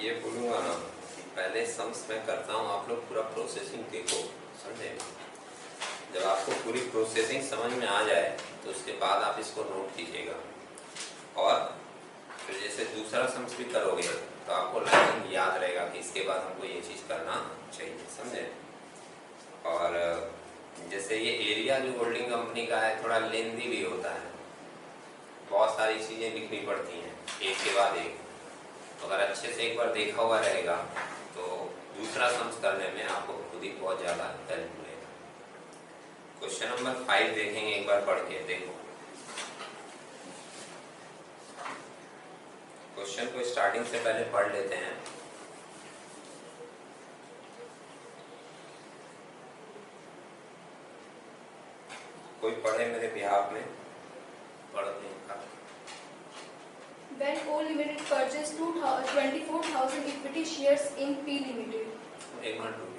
ये बोलूँगा ना, पहले सम्स मैं करता हूँ, आप लोग पूरा प्रोसेसिंग देखो, समझे। जब आपको पूरी प्रोसेसिंग समझ में आ जाए तो उसके बाद आप इसको नोट कीजिएगा, और फिर जैसे दूसरा सम्स भी करोगे तो आपको लाइन याद रहेगा कि इसके बाद हमको ये चीज़ करना चाहिए, समझे। और जैसे ये एरिया जो होल्डिंग कंपनी का है थोड़ा लेंदी भी होता है, बहुत सारी चीज़ें लिखनी पड़ती हैं एक के बाद एक। अगर अच्छे से एक बार देखा हुआ रहेगा तो दूसरा सम्स करने में आपको खुद ही बहुत ज़्यादा हेल्प मिलेगा। क्वेश्चन नंबर 5 देखेंगे, एक बार पढ़ के देखो। क्वेश्चन को स्टार्टिंग से पहले पढ़ लेते हैं। कोई पढ़े मेरे बिहाफ में, पढ़ते हैं। When O Limited purchased 24,000 equity shares in P Limited. एक मिनट रुकिए।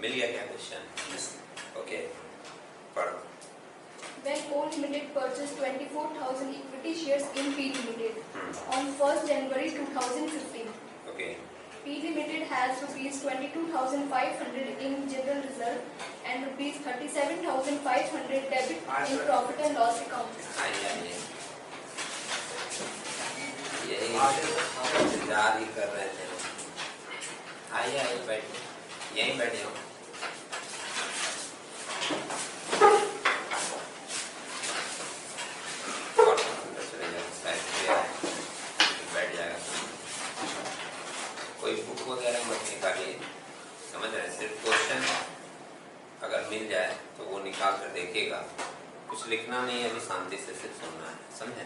मिल गया क्या क्वेश्चन? ओके, पढ़ो। When O Limited purchased 24,000 equity shares in P Limited on 1st January 2015. Okay. P Limited has rupees 22,500 in general reserve and rupees 37,500 debit in profit and loss account. यही इंतजार ही कर रहे थे। आइए बैठिए, यहीं बैठे हो। बैठ जाएगा, कोई बुक वगैरह मत निकालिए, समझ रहे हैं। सिर्फ क्वेश्चन अगर मिल जाए तो वो निकाल कर देखिएगा, कुछ लिखना नहीं है, अभी शांति से सिर्फ सुनना है, समझे।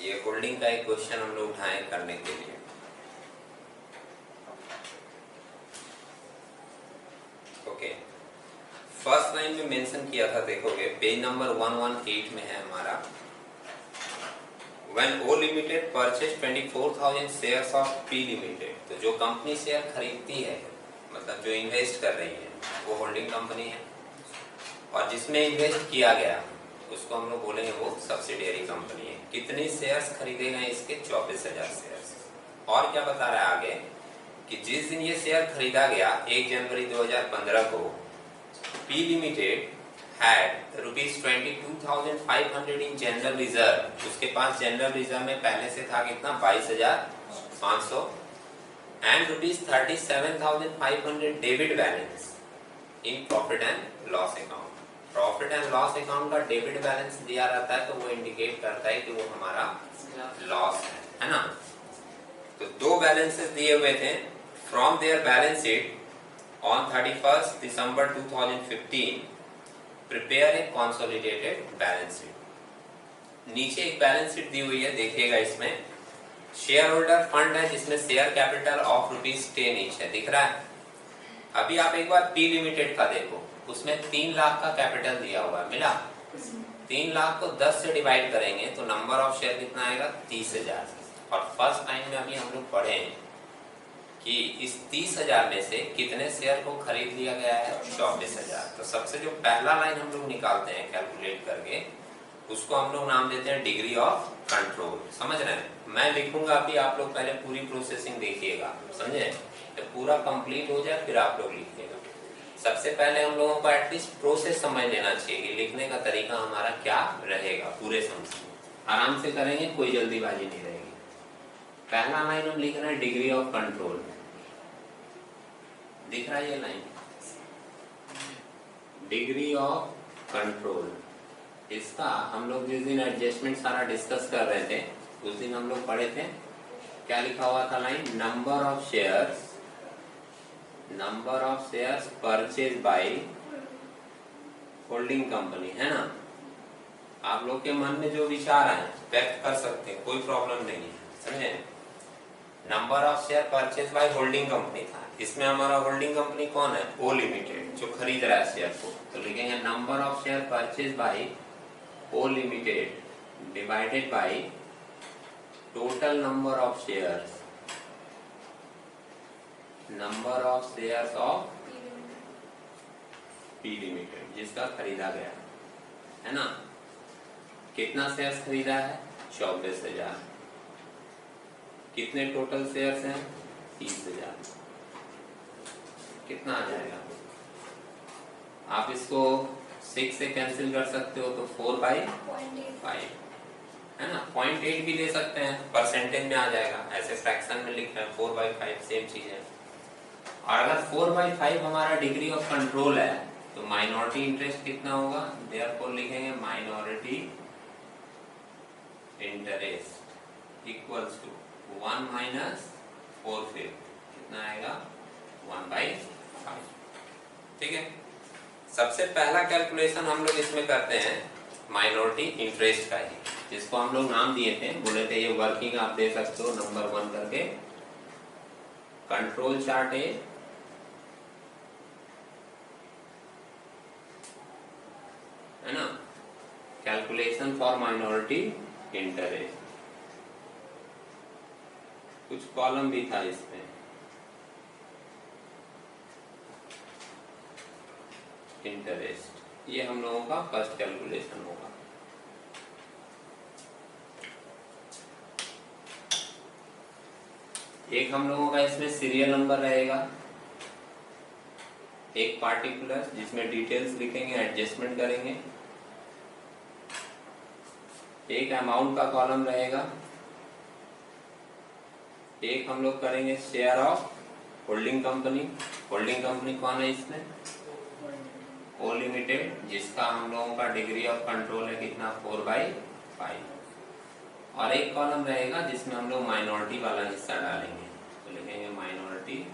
ये होल्डिंग का एक क्वेश्चन हम लोग उठाए करने के लिए। ओके, फर्स्ट लाइन में मेंशन किया था, देखोगे पेज नंबर 118 में है हमारा। When O Limited purchased 24,000 shares of P Limited, तो जो कंपनी शेयर खरीदती है, मतलब जो इन्वेस्ट कर रही है, वो होल्डिंग कंपनी है, और जिसमें इन्वेस्ट किया गया उसको हम लोग बोलेंगे वो सब्सिडियरी कंपनी है। कितनी शेयर्स खरीदे गए इसके? 24,000 शेयर्स। और क्या बता रहा है आगे कि जिस दिन ये शेयर खरीदा गया 1 जनवरी 2015 को, P Limited had rupees 22,500 in general reserve। उसके पास जनरल रिजर्व में पहले से था कितना? 22,500 and rupees 37,500 debit balance in profit and loss account. Profit and loss account का डेबिट बैलेंस दिया रहता है तो वो इंडिकेट करता है कि वो हमारा लॉस है ना। तो दो बैलेंसेस दिए हुए थे from their balance sheet on 31 December 2015 prepare a consolidated balance sheet. नीचे एक बैलेंस शीट दी हुई है, देखिएगा। इसमें शेयर होल्डर फंड है जिसमें शेयर कैपिटल ऑफ ₹10 ईच है, दिख रहा है। अभी आप एक बार P लिमिटेड का देखो, उसमें 3 लाख का कैपिटल दिया हुआ है, मिला। 3 लाख को 10 से डिवाइड करेंगे तो नंबर ऑफ शेयर कितना आएगा? 30,000। और फर्स्ट टाइम में अभी हम लोग पढ़े कि इस 30,000 में से कितने शेयर को खरीद लिया गया है? 24,000। तो सबसे जो पहला लाइन हम लोग निकालते हैं कैलकुलेट करके, उसको हम लोग नाम देते हैं डिग्री ऑफ कंट्रोल। समझ रहे हैं? मैं लिखूंगा अभी, आप लोग पहले पूरी प्रोसेसिंग देखिएगा, समझे। तो पूरा कंप्लीट हो जाए फिर आप लोग लिखिएगा। सबसे पहले हम लोगों को एटलीस्ट प्रोसेस समझ लेना चाहिए कि लिखने का तरीका हमारा क्या रहेगा। पूरे समझ आराम से करेंगे, कोई जल्दीबाजी नहीं रहेगी। पहला लाइन हम लिख रहे हैं डिग्री ऑफ कंट्रोल, दिख रहा है ये लाइन? डिग्री ऑफ कंट्रोल, इसका हम लोग जिस दिन एडजस्टमेंट सारा डिस्कस कर रहे थे उस दिन हम लोग पढ़े थे क्या लिखा हुआ था line, number of shares purchase by holding company, है ना। आप लोग के मन में जो विचार आए व्यक्त कर सकते हैं, कोई प्रॉब्लम नहीं है, समझे। Number of share purchase by holding company था, इसमें हमारा होल्डिंग कंपनी कौन है, ओ लिमिटेड, जो खरीद रहा है शेयर को। तो लिखेंगे number of share purchase by O limited divided by total number of shares of P limited, जिसका खरीदा गया है ना। कितना शेयर्स खरीदा है, 24,000। कितने टोटल शेयर्स हैं, 30,000। कितना आ जाएगा, आप इसको 6 से कैंसिल कर सकते हो तो 4/5 है ना। 0.8 भी ले सकते हैं, परसेंटेज में आ जाएगा, ऐसे फ्रैक्शन में लिख रहे हैं 4/5 सेम चीज है। और अगर 4/5 हमारा डिग्री ऑफ कंट्रोल है तो माइनॉरिटी इंटरेस्ट कितना होगा, देयरफॉर लिखेंगे minority interest equals to 1 minus 4/5, कितना आएगा 1/5। ठीक है। सबसे पहला कैलकुलेशन हम लोग इसमें करते हैं माइनॉरिटी इंटरेस्ट का ही, जिसको हम लोग नाम दिए थे, बोले थे ये वर्किंग आप दे सकते हो नंबर 1 करके। कंट्रोल चार्ट है ना, कैलकुलेशन फॉर माइनॉरिटी इंटरेस्ट। कुछ कॉलम भी था इसमें, इंटरेस्ट, ये हम लोगों का फर्स्ट कैलकुलेशन होगा। एक हम लोगों का इसमें सीरियल नंबर रहेगा, एक पार्टिकुलर जिसमें डिटेल्स लिखेंगे, एडजस्टमेंट करेंगे। एक अमाउंट का कॉलम रहेगा, एक हम लोग करेंगे share of holding company. Holding company कौन है इसमें, ओ लिमिटेड, जिसका हम लोगों का डिग्री ऑफ कंट्रोल है कितना, 4/5। और एक कॉलम रहेगा जिसमें हम लोग माइनॉरिटी वाला हिस्सा डालेंगे, तो लिखेंगे माइनॉरिटी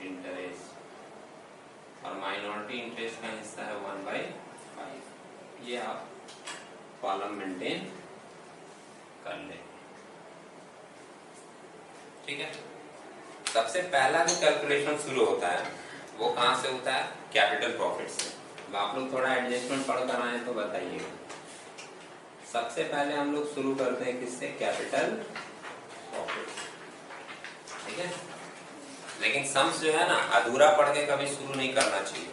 इंटरेस्ट, और माइनॉरिटी इंटरेस्ट का हिस्सा है 1/5। ये आप कॉलम मेंटेन कर लें। ठीक है। सबसे पहला जो कैलकुलेशन शुरू होता है वो कहाँ से होता है, कैपिटल प्रॉफिट से। अब आप लोग थोड़ा एडजस्टमेंट पढ़ कर आए तो बताइएगा। सबसे पहले हम लोग शुरू करते हैं किससे, कैपिटल प्रॉफिट। ठीक है। लेकिन सम्स जो है ना, अधूरा पढ़ के कभी शुरू नहीं करना चाहिए।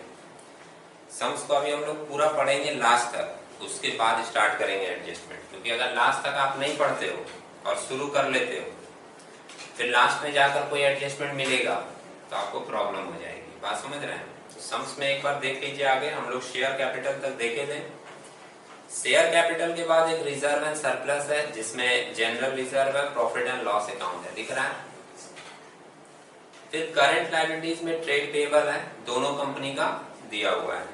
सम्स को अभी हम लोग पूरा पढ़ेंगे लास्ट तक, उसके बाद स्टार्ट करेंगे एडजस्टमेंट। क्योंकि अगर लास्ट तक आप नहीं पढ़ते हो और शुरू कर लेते हो, फिर लास्ट में जाकर कोई एडजस्टमेंट मिलेगा तो आपको प्रॉब्लम हो जाएगी। बात समझ रहे हैं। तो सम्स में एक बार देख लीजिए। आगे हम लोग शेयर कैपिटल तक देखे थे। शेयर कैपिटल के बाद एक रिजर्व एंड सरप्लस है, जिसमें जनरल रिजर्व है, प्रॉफिट एंड लॉस अकाउंट है, दिख रहा है। फिर करंट लायबिलिटीज में ट्रेड पेएबल है, दोनों कंपनी का दिया हुआ है।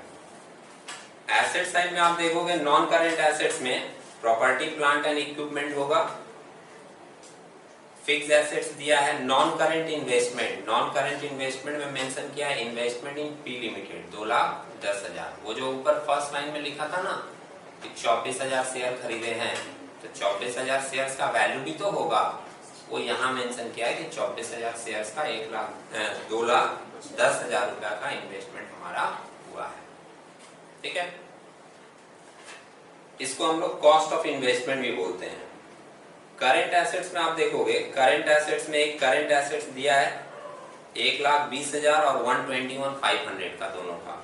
एसेट साइड में आप देखोगे नॉन करंट एसेट्स में प्रॉपर्टी प्लांट एंड इक्विपमेंट होगा। फिक्स एसेट्स दिया है। Non current investment, non current investment में मेंशन किया है इन्वेस्टमेंट इन पी लिमिटेड 2,10,000। वो जो ऊपर फर्स्ट लाइन में लिखा था ना कि 24,000 शेयर खरीदे हैं, तो 24,000 शेयर्स का वैल्यू भी तो होगा, वो यहाँ मेंशन किया है कि 24,000 शेयर्स का 2,10,000 रुपया का इन्वेस्टमेंट हमारा हुआ है। ठीक है। इसको हम लोग कॉस्ट ऑफ इन्वेस्टमेंट भी बोलते हैं। करंट एसेट्स में आप देखोगे, करंट एसेट्स में एक करंट एसेट्स दिया है 1,20,000 और 121,500 का, दोनों का।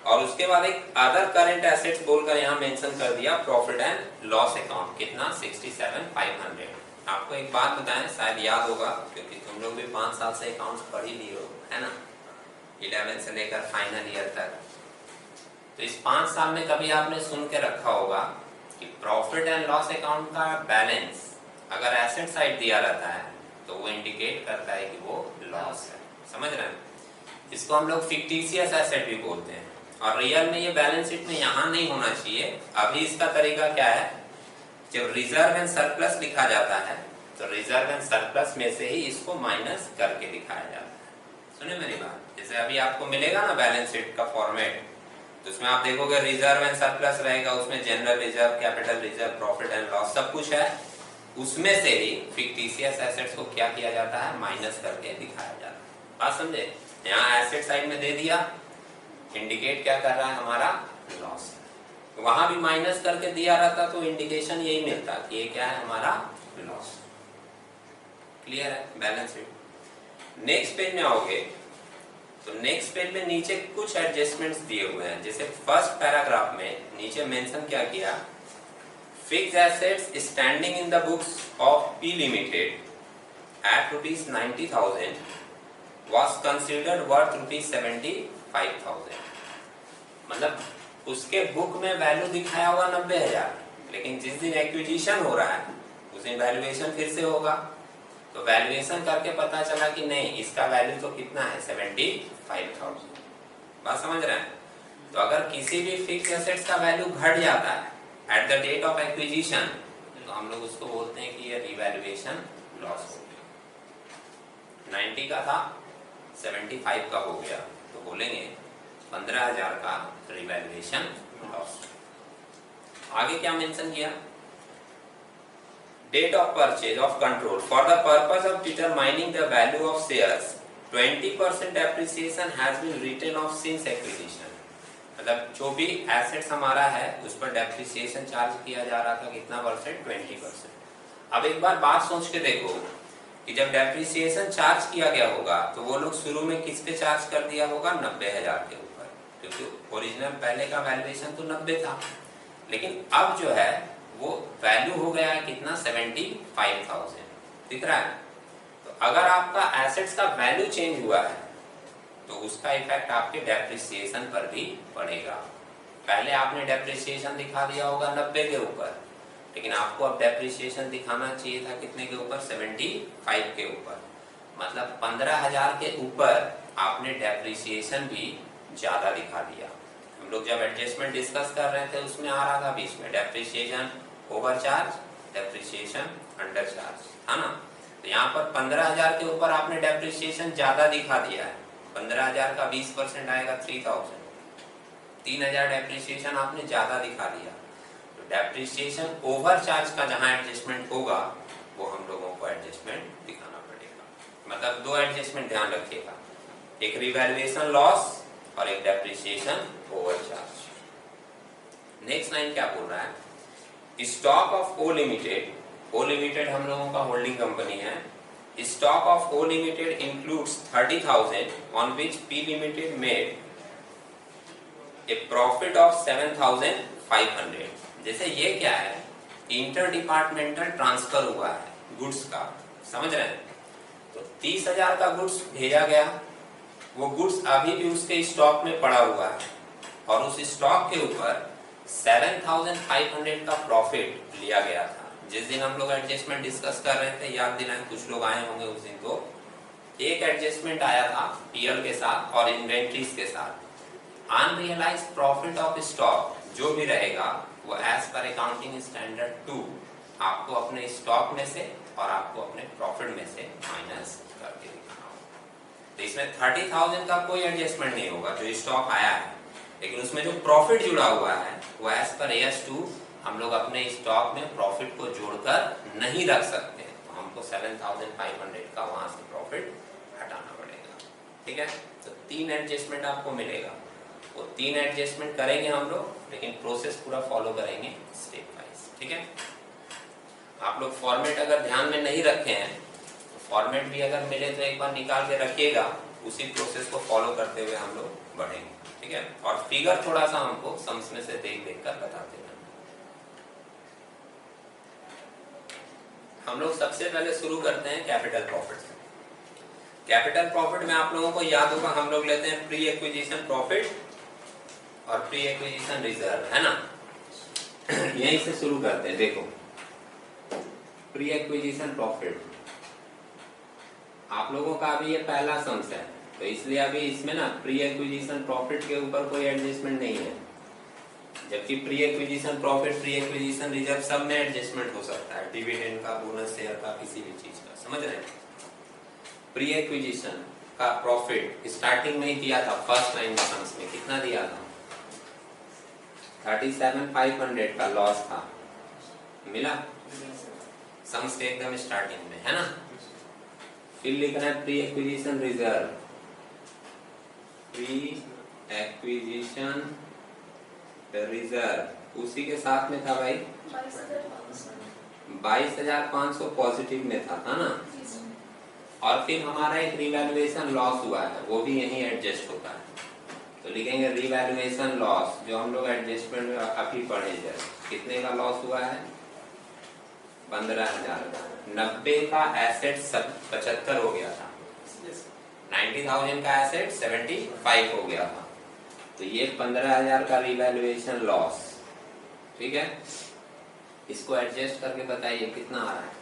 और उसके बाद एक अदर करंट एसेट्स बोलकर यहाँ मेंशन कर दिया प्रॉफिट एंड लॉस अकाउंट, कितना 67,500। आपको एक बात बताएं, शायद याद होगा क्योंकि तुम लोग भी 5 साल से अकाउंट्स पढ़ ही लिए हो, है ना, 11 से लेकर फाइनल ईयर तक। तो इस 5 साल में कभी आपने सुन के रखा होगा कि प्रॉफिट एंड लॉस अकाउंट का बैलेंस अगर एसेट साइड दिया रहता है तो वो इंडिकेट करता है कि वो लॉस है। समझ रहे हैं। इसको हम लोग फिक्टिशियस एसेट भी बोलते हैं। और रियल में ये बैलेंस शीट में यहाँ नहीं होना चाहिए। अभी इसका तरीका क्या है, जब रिजर्व एंड सरप्लस लिखा जाता है तो रिजर्व एंड सरप्लस में से ही इसको माइनस करके दिखाया जाता है। सुने मेरी बात, जैसे अभी आपको मिलेगा ना बैलेंस शीट का फॉर्मेट, तो उसमें आप देखोगे रिजर्व एंड सरप्लस रहेगा, उसमें general reserve, capital reserve, profit and loss सब कुछ है। उसमें से ही फिक्टिशियस एसेट्स को क्या किया जाता है, माइनस करके दिखाया जाता है। बात समझे? यहाँ एसेट साइड में दे दिया, इंडिकेट क्या कर रहा है, हमारा लॉस। वहां भी माइनस करके दिया रहता तो इंडिकेशन यही मिलता कि ये क्या है, हमारा लॉस। क्लियर है? Balance sheet. नेक्स्ट पेज में आओगे तो नेक्स्ट पेज में नीचे कुछ एडजस्टमेंट्स दिए हुए हैं। जैसे फर्स्ट पैराग्राफ में नीचे मेंशन क्या किया, fixed assets standing in the books of P limited at ₹90,000 was considered worth ₹75,000। मतलब उसके बुक में वैल्यू दिखाया हुआ 90,000, लेकिन जिस दिन एक्विजिशन हो रहा है उस दिन वैल्यूएशन फिर से होगा, तो वैल्यूएशन करके पता चला कि नहीं, इसका वैल्यू तो कितना है, 75,000। बात समझ रहे हैं? तो अगर किसी भी फिक्स एसेट्स का वैल्यू घट जाता है at the date of acquisition, तो हम लोग उसको बोलते हैं कि ये रिवैल्यूएशन लॉस हो गया। 90 का था, 75 का हो गया, तो बोलेंगे 15,000 का रिवैल्यूएशन लॉस। आगे क्या मेंशन किया, date of purchase of control for the purpose of determining the value of shares 20% depreciation has been written off since acquisition. मतलब जो भी एसेट्स हमारा है उस पर डेप्रिसिएशन चार्ज किया जा रहा था, कितना परसेंट, 20%। अब एक बार बात सोच के देखो कि जब डेप्रिसिएशन चार्ज किया गया होगा तो वो लोग शुरू में किस पे चार्ज कर दिया होगा, 90,000 के ऊपर, क्योंकि ओरिजिनल पहले का वैल्यूएशन तो 90 था, लेकिन अब जो है वो वैल्यू हो गया है कितना, 75,000। दिख रहा है? तो अगर आपका एसेट्स का वैल्यू चेंज हुआ है तो उसका इफेक्ट आपके डेप्रिसिएशन पर भी पड़ेगा। पहले आपने डेप्रिसिएशन दिखा दिया होगा 90 के ऊपर, लेकिन आपको अब डेप्रिसिएशन दिखाना चाहिए था कितने के ऊपर, 75 के ऊपर। मतलब 15,000 के ऊपर आपने डेप्रिसिएशन भी ज्यादा दिखा दिया। हम लोग जब एडजस्टमेंट डिस्कस कर रहे थे उसमें आ रहा था बीच में depreciation over charge, depreciation under charge, है ना? तो यहाँ पर 15,000 के ऊपर आपने डेप्रिसिएशन ज्यादा दिखा दिया है। 15,000 का 20% आएगा 3,000, 3,000 डेप्रिसिएशन आपने ज्यादा दिखा दिया। तो डेप्रिसिएशन ओवर चार्ज का जहां एडजस्टमेंट होगा वो हम लोगों को एडजस्टमेंट दिखाना पड़ेगा। मतलब दो एडजस्टमेंट ध्यान रखिएगा, एक रिवैल्यूएशन लॉस और एक depreciation over charge. Next line क्या बोल रहा है, stock of O limited, O limited हम लोगों का होल्डिंग कंपनी है। Stock of O limited includes 30,000 on which P limited made a profit of 7,500। जैसे ये क्या है, इंटर डिपार्टमेंटल ट्रांसफर हुआ है गुड्स का, समझ रहे हैं? तो 30,000 का गुड्स भेजा गया, वो गुड्स अभी भी उसके स्टॉक में पड़ा हुआ है और उस स्टॉक के ऊपर 7,500 का प्रॉफिट लिया गया था। जिस दिन हम लोग एडजस्टमेंट डिस्कस कर रहे थे, याद दिलाएं, कुछ लोग आए होंगे उस दिन, तो एक एडजस्टमेंट आया था पीएल के साथ और इन्वेंट्रीज के साथ। अनरियलाइज्ड प्रॉफिट ऑफ स्टॉक जो भी रहेगा वो एज पर अकाउंटिंग स्टैंडर्ड 2 आपको अपने स्टॉक में से और आपको अपने प्रॉफिट में से माइनस करके दिखाना होगा। तो इसमें 30,000 का कोई एडजस्टमेंट नहीं होगा जो स्टॉक आया है, लेकिन उसमें जो प्रॉफिट जुड़ा हुआ है वो एज पर AS2 हम लोग अपने स्टॉक में प्रॉफिट को जोड़कर नहीं रख सकते, तो हमको 7,500 का वहां से प्रॉफिट हटाना पड़ेगा। ठीक है? तो 3 एडजस्टमेंट आपको मिलेगा, वो 3 एडजस्टमेंट करेंगे हम लोग, लेकिन प्रोसेस पूरा फॉलो करेंगे स्टेप वाइज। ठीक है? आप लोग फॉर्मेट अगर ध्यान में नहीं रखे हैं तो फॉर्मेट भी अगर मिले तो एक बार निकाल के रखिएगा, उसी प्रोसेस को फॉलो करते हुए हम लोग बढ़ेंगे। ठीक है? और फिगर थोड़ा सा हमको सम्स में से देख देख कर बताते हैं। हम लोग सबसे पहले शुरू करते हैं कैपिटल प्रॉफिट से। कैपिटल प्रॉफिट में आप लोगों को याद होगा हम लोग लेते हैं प्री एक्विजिशन प्रॉफिट और प्री एक्विजिशन रिजर्व, है ना? यहीं से शुरू करते हैं। देखो, प्री एक्विजिशन प्रॉफिट आप लोगों का अभी ये पहला सम्स है, तो इसलिए अभी इसमें ना प्री एक्विजिशन प्रॉफिट के ऊपर कोई एडजस्टमेंट नहीं है। जबकि pre acquisition profit, pre acquisition reserve सब में एडजस्टमेंट हो सकता है, डिविडेंड का, बोनस शेयर का, किसी भी चीज का। समझ रहे हैं? प्री एक्विजिशन का प्रॉफिट स्टार्टिंग में ही दिया था, फर्स्ट लाइन में सम्स में कितना दिया था? 37,500 का लॉस था, मिला सम्स के एकदम स्टार्टिंग में, है ना? फिर लिखना है pre acquisition reserve, pre acquisition reserve उसी के साथ में था भाई 22,500 पॉजिटिव में था ना? और फिर हमारा एक रिवैल्यूएशन लॉस हुआ है, वो भी यहीं एडजस्ट होता है, तो लिखेंगे रिवैल्यूएशन लॉस, जो हम लोग एडजस्टमेंट में अभी पढ़े जाए। कितने का लॉस हुआ है? 15,000 का। 90 का एसेट 75 हो गया था, 90,000 का एसेट 75 हो गया था, तो ये 15,000 का रिवैल्यूएशन लॉस। ठीक है, इसको एडजस्ट करके बताइए कितना आ रहा है?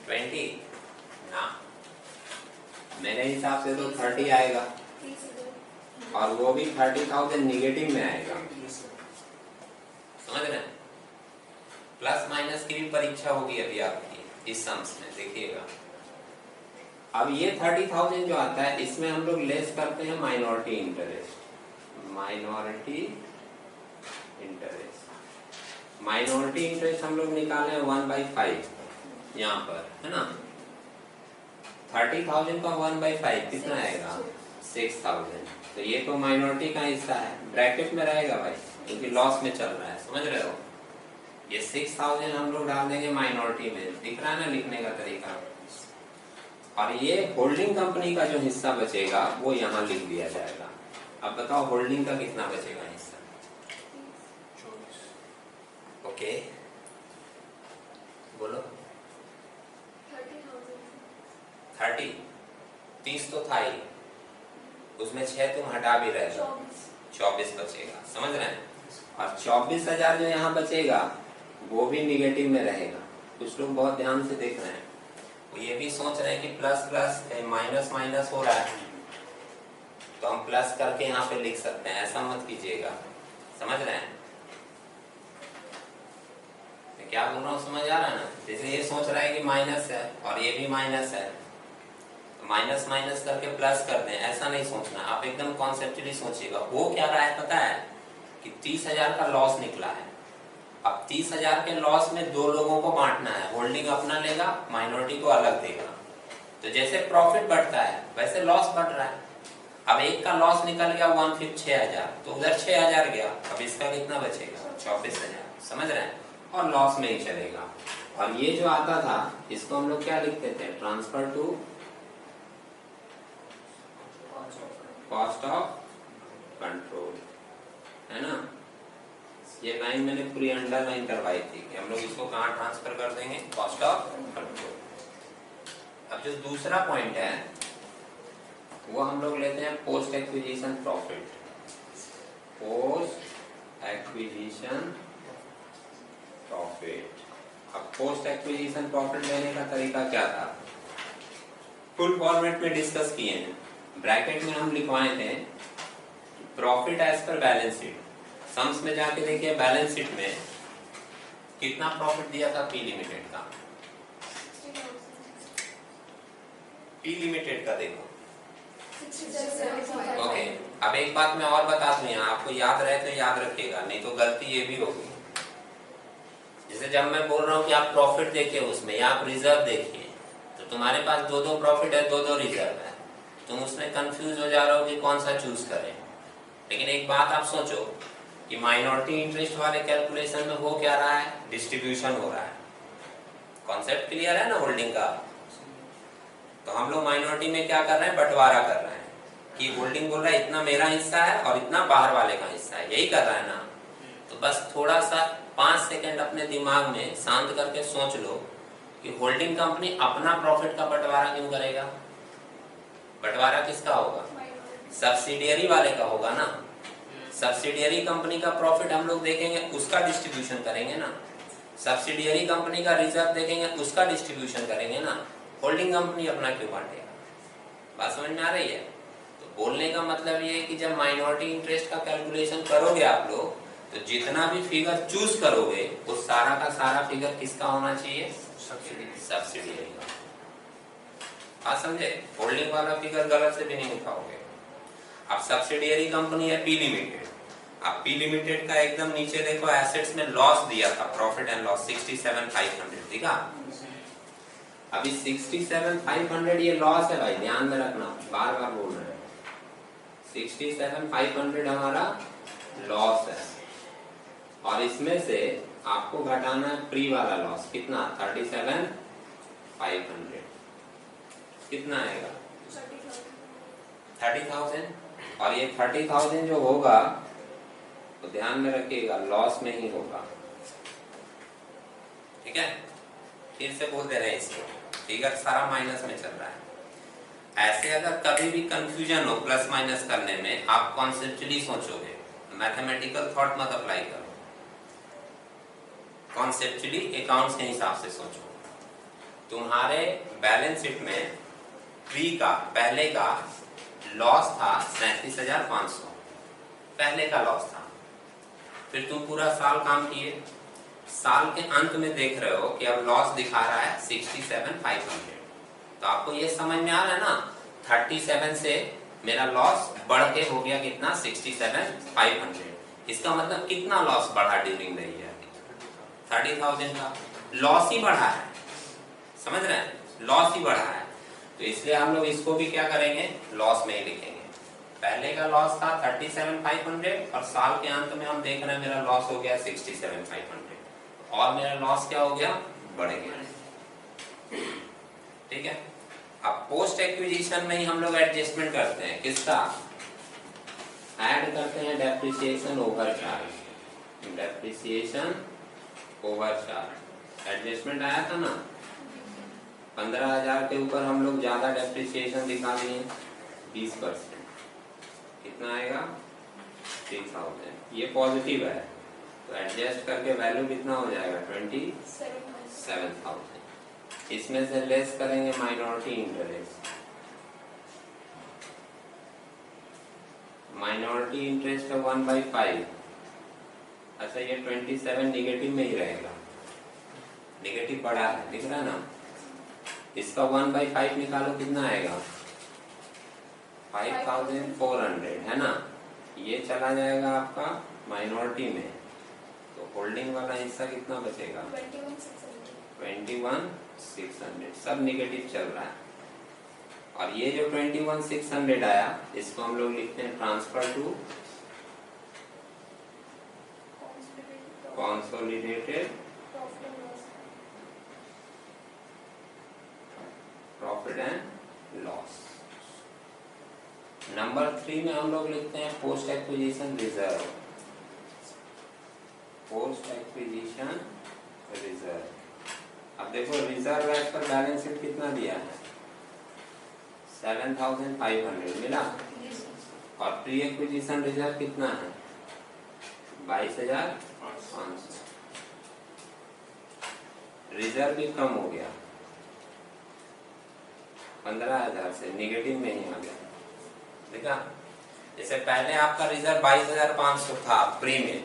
ट्वेंटी ना, मेरे हिसाब से तो 30 आएगा, और वो भी 30,000 निगेटिव में आएगा। समझ रहे हैं? प्लस माइनस की भी परीक्षा होगी अभी आपकी इस सम्स में, देखिएगा। अब ये 30,000 जो आता है, इसमें हम लोग लेस करते हैं माइनॉरिटी इंटरेस्ट। माइनॉरिटी इंटरेस्ट हम लोग निकाले हैं 1/5 यहाँ पर, है ना? 30,000 का 1/5 कितना आएगा? 6,000। तो ये तो माइनॉरिटी का हिस्सा है, ब्रैकेट में रहेगा भाई, क्योंकि लॉस में चल रहा है। समझ रहे हो? ये 6,000 हम लोग डाल देंगे माइनॉरिटी में, दिख रहा है ना लिखने का तरीका? और ये होल्डिंग कंपनी का जो हिस्सा बचेगा वो यहाँ लिख दिया जाएगा। अब बताओ होल्डिंग का कितना बचेगा हिस्सा? 24। ओके, बोलो। 30, 30 तो था ही, उसमें 6 तुम हटा भी रहे हो, 24 बचेगा। समझ रहे हैं? और 24,000 जो यहाँ बचेगा वो भी निगेटिव में रहेगा। कुछ लोग बहुत ध्यान से देख रहे हैं, वो ये भी सोच रहे हैं कि प्लस प्लस माइनस माइनस हो रहा है, तो हम प्लस करके यहाँ पे लिख सकते हैं। ऐसा मत कीजिएगा। समझ रहे हैं मैं क्या बोल रहा हूँ? समझ आ रहा है ना? जैसे ये सोच रहा है कि माइनस है और ये भी माइनस है, तो माइनस माइनस करके प्लस कर दें, ऐसा नहीं सोचना। आप एकदम कॉन्सेप्चुअली सोचिएगा। वो क्या रहा है पता है कि 30,000 का लॉस निकला है। अब 30,000 के लॉस में 2 लोगों को बांटना है, होल्डिंग अपना लेगा, माइनॉरिटी को अलग देगा। तो जैसे प्रॉफिट बढ़ता है वैसे लॉस बढ़ रहा है। अब एक का लॉस निकल गया 1/5 6,000, तो उधर 6,000 गया, अब इसका कितना बचेगा? 24,000। समझ रहे हैं? और लॉस में ही चलेगा। और ये जो आता था इसको हम लोग क्या लिखते थे? Transfer to cost of control, है ना? ये लाइन मैंने पूरी अंडरलाइन करवाई थी कि हम लोग इसको कहाँ ट्रांसफर कर देंगे? Cost of control. अब जो दूसरा पॉइंट है वो हम लोग लेते हैं post acquisition profit. Post acquisition profit. अब पोस्ट एक्विजिशन प्रॉफिट लेने का तरीका क्या था? फुल फॉर्मेट में डिस्कस किए हैं। ब्रैकेट में हम लिखवाए थे profit as per balance sheet. Sums में जाके देखिए बैलेंस शीट में कितना प्रॉफिट दिया था पी लिमिटेड का। पी लिमिटेड का देखो। ओके, अब एक बात मैं और बता दूं, यहाँ आपको याद रहे तो याद रखिएगा, नहीं तो गलती ये भी होगी। जैसे जब मैं बोल रहा हूँ कि आप प्रॉफिट देखिए उसमें या आप रिजर्व देखिए, तो तुम्हारे पास 2-2 प्रॉफिट है, 2-2 रिजर्व है, तुम उसमें कंफ्यूज हो जा रहे हो कि कौन सा चूज करें। लेकिन एक बात आप सोचो कि माइनॉरिटी इंटरेस्ट वाले कैलकुलेशन में हो क्या रहा है? डिस्ट्रीब्यूशन हो रहा है। कॉन्सेप्ट क्लियर है ना होल्डिंग का? तो हम लोग माइनॉरिटी में क्या कर रहे हैं? बंटवारा कर रहे हैं कि होल्डिंग बोल रहा है इतना मेरा हिस्सा है और इतना बाहर वाले का हिस्सा है, यही कर रहा है ना? तो बस थोड़ा सा 5 सेकंड अपने दिमाग में शांत करके सोच लो कि होल्डिंग कंपनी अपना प्रॉफिट का बंटवारा क्यों करेगा? बंटवारा किसका होगा? सब्सिडियरी वाले का होगा ना। सब्सिडियरी कंपनी का प्रॉफिट हम लोग देखेंगे, उसका डिस्ट्रीब्यूशन करेंगे ना। सब्सिडियरी कंपनी का रिजर्व देखेंगे, उसका डिस्ट्रीब्यूशन करेंगे ना। होल्डिंग कंपनी अपना क्यों बांटेगा? बात समझ में आ रही है? तो बोलने का मतलब ये है कि जब माइनॉरिटी इंटरेस्ट का कैलकुलेशन करोगे आप लोग, तो जितना भी फिगर चूज करोगे वो सारा का सारा फिगर किसका होना चाहिए? सब्सिडियरी का। बात समझे? होल्डिंग वाला फिगर गलत से भी नहीं उठाओगे। अब सब्सिडियरी कंपनी है पी लिमिटेड। अब पी लिमिटेड का एकदम नीचे देखो एसेट्स में लॉस दिया था, प्रॉफिट एंड लॉस 67,500 दिखा। अभी 67,500 ये लॉस है भाई, ध्यान में रखना, बार बार बोल रहे हैं। 67,500 हमारा लॉस है और इसमें से आपको घटाना है प्री वाला लॉस। कितना? 37,500। कितना आएगा? 30,000। और ये 30,000 जो होगा तो ध्यान में रखिएगा लॉस में ही होगा। ठीक है, फिर से बोल दे रहे हैं इसको, फिगर सारा माइनस में चल रहा है। ऐसे अगर कभी भी कंफ्यूजन हो प्लस माइनस करने में, आप कॉन्सेप्चुअली सोचोगे, मैथमेटिकल थॉट मत अप्लाई करो, कॉन्सेप्चुअली अकाउंट्स के हिसाब से सोचो। तुम्हारे बैलेंस शीट में प्री का पहले का लॉस था 37,500, पहले का लॉस था। फिर तुम पूरा साल काम किए, साल के अंत में देख रहे हो कि अब लॉस दिखा रहा है 67,500। तो आपको ये समझ में आ रहा है ना, 37 से मेरा लॉस बढ़ के हो गया कितना? 67,500। इसका मतलब कितना लॉस बढ़ा ड्यूरिंग द ईयर? 30,000 का लॉस ही बढ़ा है। समझ रहे हैं? लॉस ही बढ़ा है। तो इसलिए हम लोग इसको भी क्या करेंगे? लॉस में ही लिखेंगे। पहले का लॉस था 37,500 और साल के अंत में हम देख रहे हैं मेरा लॉस हो गया 67,500 और मेरा लॉस क्या हो गया? बढ़ गया। ठीक है, अब पोस्ट एक्विजिशन में ही हम लोग एडजस्टमेंट करते हैं। किसका? ऐड करते हैं depreciation over charge. Depreciation over charge adjustment आया था ना, 15,000 के ऊपर हम लोग ज्यादा डेप्रिसिएशन दिखा दिए 20%। कितना आएगा? 3,000। ये पॉजिटिव है तो एडजस्ट करके वैल्यू कितना हो जाएगा? 27,000। इसमें से लेस करेंगे माइनॉरिटी इंटरेस्ट। माइनॉरिटी इंटरेस्ट है 1/5। अच्छा, ये 27 निगेटिव में ही रहेगा, निगेटिव पड़ा है, दिख रहा है ना? इसका 1/5 निकालो, कितना आएगा? 5,400 है ना? ये चला जाएगा आपका माइनॉरिटी में, तो होल्डिंग वाला हिस्सा कितना बचेगा? 21,600। सब निगेटिव चल रहा है। और ये जो 21,600 आया, इसको हम लोग लिखते हैं transfer to consolidated profit and loss. Number 3 में हम लोग लिखते हैं post acquisition reserve. Post acquisition reserve. अब देखो reserve as per balance sheet कितना दिया है? 7,500 मिला। और प्री एक्विजिशन रिजर्व कितना है? 22,500। रिजर्व भी कम हो गया, 15,000 से निगेटिव में ही आ गया। देखा, जैसे पहले आपका रिजर्व 22,500 था प्री में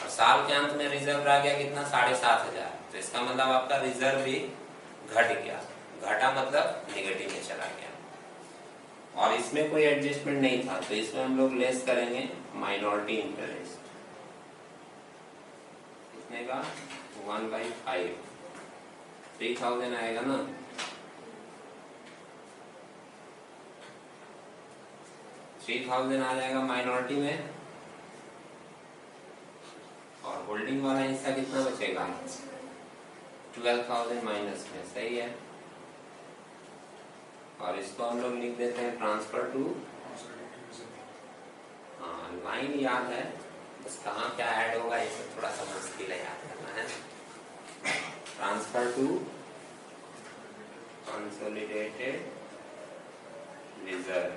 और साल के अंत में रिजर्व रह गया कितना? 7,500। तो इसका मतलब आपका रिजर्व भी घट गया। घटा मतलब निगेटिव में चला गया और इसमें कोई एडजस्टमेंट नहीं था, तो इसमें हम लोग लेस करेंगे माइनॉरिटी इंटरेस्ट। कितने का? 1/5। 3,000 आएगा ना? 3,000 आ जाएगा माइनॉरिटी में और होल्डिंग वाला हिस्सा कितना बचेगा? 12,000 माइनस में। सही है। और इसको हम लोग लिख देते हैं ट्रांसफर टू, हाँ लाइन याद है, बस कहाँ क्या ऐड होगा इसे थोड़ा सा मुश्किल है याद करना है। Transfer to consolidated reserve.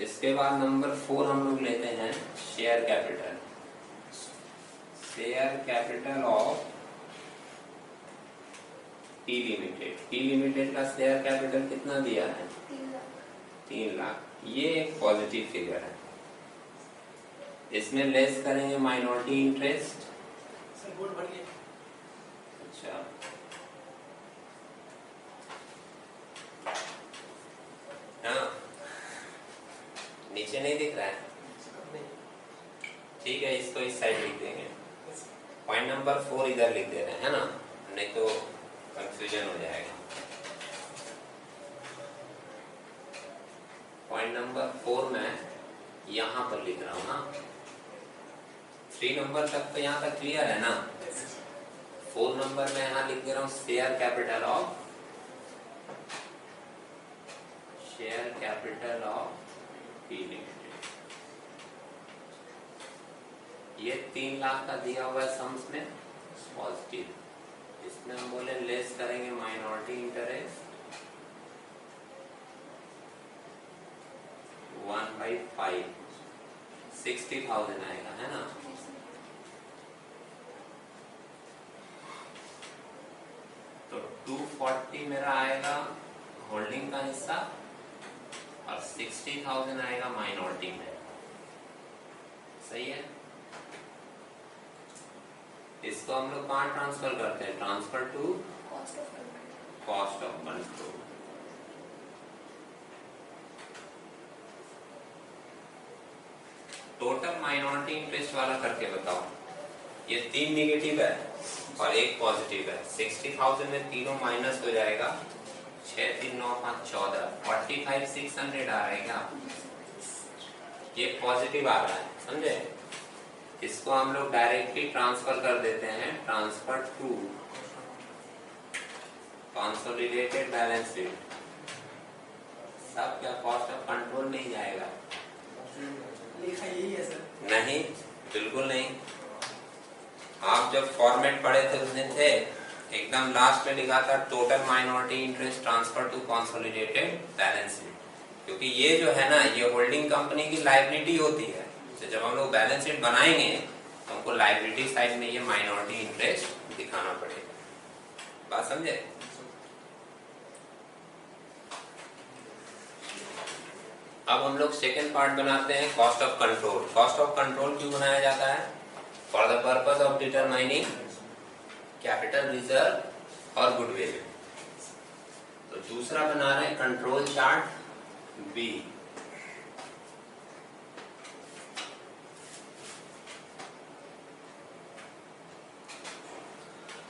इसके बाद नंबर 4 हम लोग लेते हैं share capital. Share capital of T limited. T limited का शेयर कैपिटल कितना दिया है? 3 लाख। ये एक पॉजिटिव फिगर है। इसमें लेस करेंगे माइनॉरिटी इंटरेस्ट। अच्छा, हाँ, नीचे नहीं दिख रहा है? ठीक है, इसको इस साइड लिख देंगे। पॉइंट नंबर 4 इधर लिख दे रहे हैं, है ना, नहीं तो कंफ्यूजन हो जाएगा। पॉइंट नंबर 4 मैं यहाँ पर लिख रहा हूँ ना। 3 नंबर तक तो यहाँ तक क्लियर है ना। 4 नंबर में यहाँ लिख दे रहा हूँ share capital of T limited. ये 3 लाख का दिया हुआ है सम्स में पॉजिटिव। इसमें हम बोले लेस करेंगे माइनॉरिटी इंटरेस्ट 1/5, 60,000 आएगा, है ना। तो 240 मेरा आएगा होल्डिंग का हिस्सा और 60,000 आएगा माइनॉरिटी में। सही है। इसको हम लोग कहाँ ट्रांसफर करते हैं? Transfer to cost of control. Total minority interest वाला करके बताओ। ये 3 निगेटिव है और 1 पॉजिटिव है। 60,000 में तीनों माइनस हो जाएगा। 6 3 9 5 14, 45,600 आ रहा है क्या? ये पॉजिटिव आ रहा है, समझे। इसको हम लोग डायरेक्टली ट्रांसफर कर देते हैं, transfer to consolidated balance sheet. सब क्या कॉस्ट ऑफ कंट्रोल नहीं जाएगा? लिखा यही है सर? नहीं, बिल्कुल नहीं। आप जब फॉर्मेट पढ़े थे उस दिन थे, एकदम लास्ट में लिखा था total minority interest transfer to consolidated balance sheet. क्योंकि ये जो है ना, ये होल्डिंग कंपनी की लायबिलिटी होती है। तो जब हम लोग बैलेंस शीट बनाएंगे तो हमको लायबिलिटी साइड में ये माइनॉरिटी इंटरेस्ट दिखाना पड़ेगा। बात समझे? अब हम लोग सेकेंड पार्ट बनाते हैं, cost of control. Cost of control क्यों बनाया जाता है? For the purpose of determining capital reserve और गुडविल। तो दूसरा बना रहे हैं control chart B.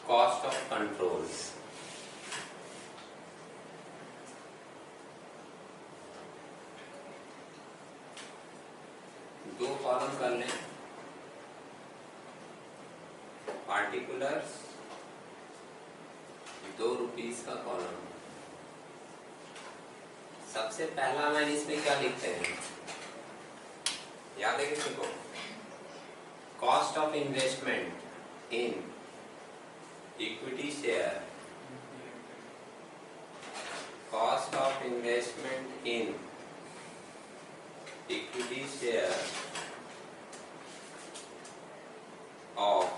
Cost of control. दो कॉलम कर लें, पार्टिकुलर्स 2 रुपीस का कॉलम। सबसे पहला लाइन इसमें क्या लिखते हैं, याद है किसी को? Cost of investment in equity share. Cost of investment in equity share of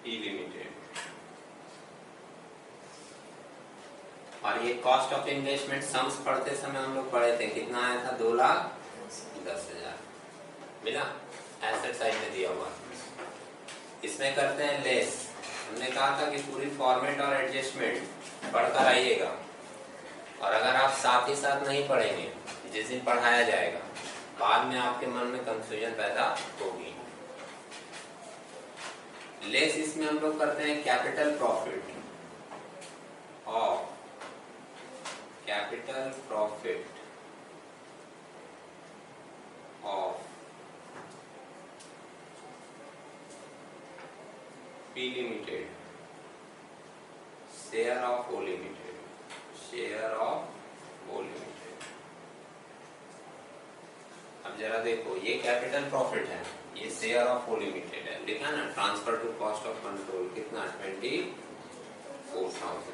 T limited. और ये कॉस्ट ऑफ इन्वेस्टमेंट सम्स पढ़ते समय हम लोग पढ़े थे, कितना आया था? 2,10,000 मिला। एसेट साइड में दिया हुआ। इसमें करते हैं लेस। हमने कहा था कि पूरी फॉर्मेट और एडजस्टमेंट पढ़कर आइएगा, और अगर आप साथ ही साथ नहीं पढ़ेंगे, जिस दिन पढ़ाया जाएगा बाद में आपके मन में कंफ्यूजन पैदा होगी। लेस इसमें हम लोग करते हैं capital profit of P limited share of O limited. अब जरा देखो, ये कैपिटल प्रॉफिट है, ये शेयर ऑफ ओ लिमिटेड है, लिखा ना। Transfer to cost of control कितना? 24,000।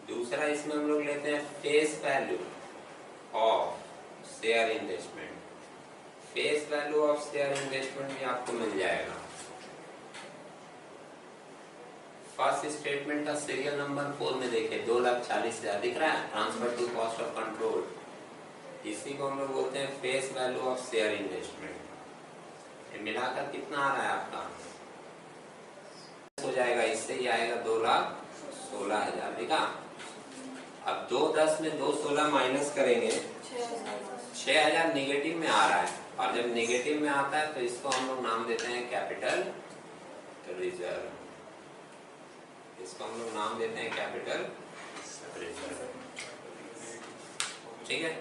दूसरा इसमें हम लोग लेते हैं face value of share investment. Face value of share investment भी आपको मिल जाएगा। फर्स्ट स्टेटमेंट का सीरियल नंबर 4 में देखें 2,40,000 दिख रहा है, transfer to cost of control. इसी को हम लोग बोलते हैं face value of share investment. मिलाकर कितना आ रहा है आपका, हो जाएगा, इससे ही आएगा 2,16,000 दिखा। अब 2,10 में 2,16 माइनस करेंगे 6,000 नेगेटिव में आ रहा है, और जब नेगेटिव में आता है तो इसको हम लोग नाम देते हैं कैपिटल रिजर्व। इसको हम लोग नाम देते हैं कैपिटल रिजर्व। ठीक है,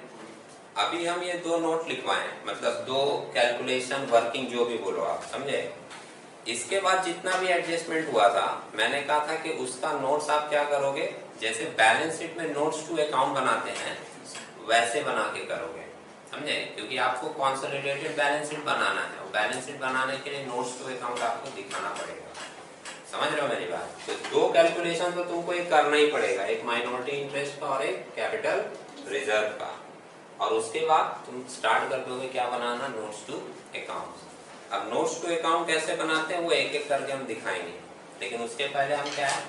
अभी हम ये 2 नोट लिखवाएं, मतलब 2 कैलकुलेशन वर्किंग जो भी बोलो आप, समझे। इसके बाद जितना भी एडजस्टमेंट हुआ था, मैंने कहा था कि उसका नोट्स आप क्या करोगे, जैसे बैलेंस शीट में नोट्स टू अकाउंट बनाते हैं वैसे बना के करोगे, समझे। क्योंकि आपको कंसोलिडेटेड बैलेंस शीट बनाना है, और बैलेंस शीट बनाने के लिए नोट्स टू अकाउंट आपको दिखाना पड़ेगा। समझ रहे हो मेरी बात। तो 2 कैलकुलेशन तो तुमको एक करना ही पड़ेगा, एक माइनॉरिटी इंटरेस्ट का और एक कैपिटल रिजर्व का। और उसके बाद तुम स्टार्ट कर दोगे क्या बनाना, नोट्स टू अकाउंट। अब नोट्स टू अकाउंट कैसे बनाते हैं वो एक एक करके हम दिखाएंगे, लेकिन उसके पहले हम क्या है,